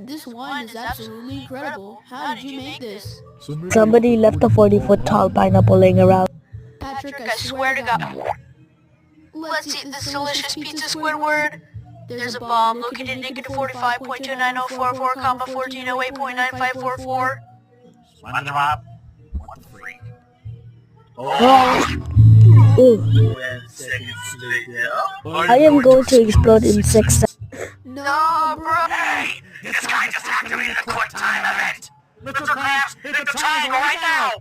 This wine is absolutely incredible. How did you make this? Somebody left a 40-foot tall pineapple laying around. Patrick, I swear to God. Let's eat this delicious pizza, Squidward. There's a bomb located at -45.29044, 1408.9544. SpongeBob, what the freak? Ooh, Seconds later. I am going to explode in 6 seconds. No, bro. Hey! This guy just activated a quick time event! Mr. Krabs, hit the triangle right now!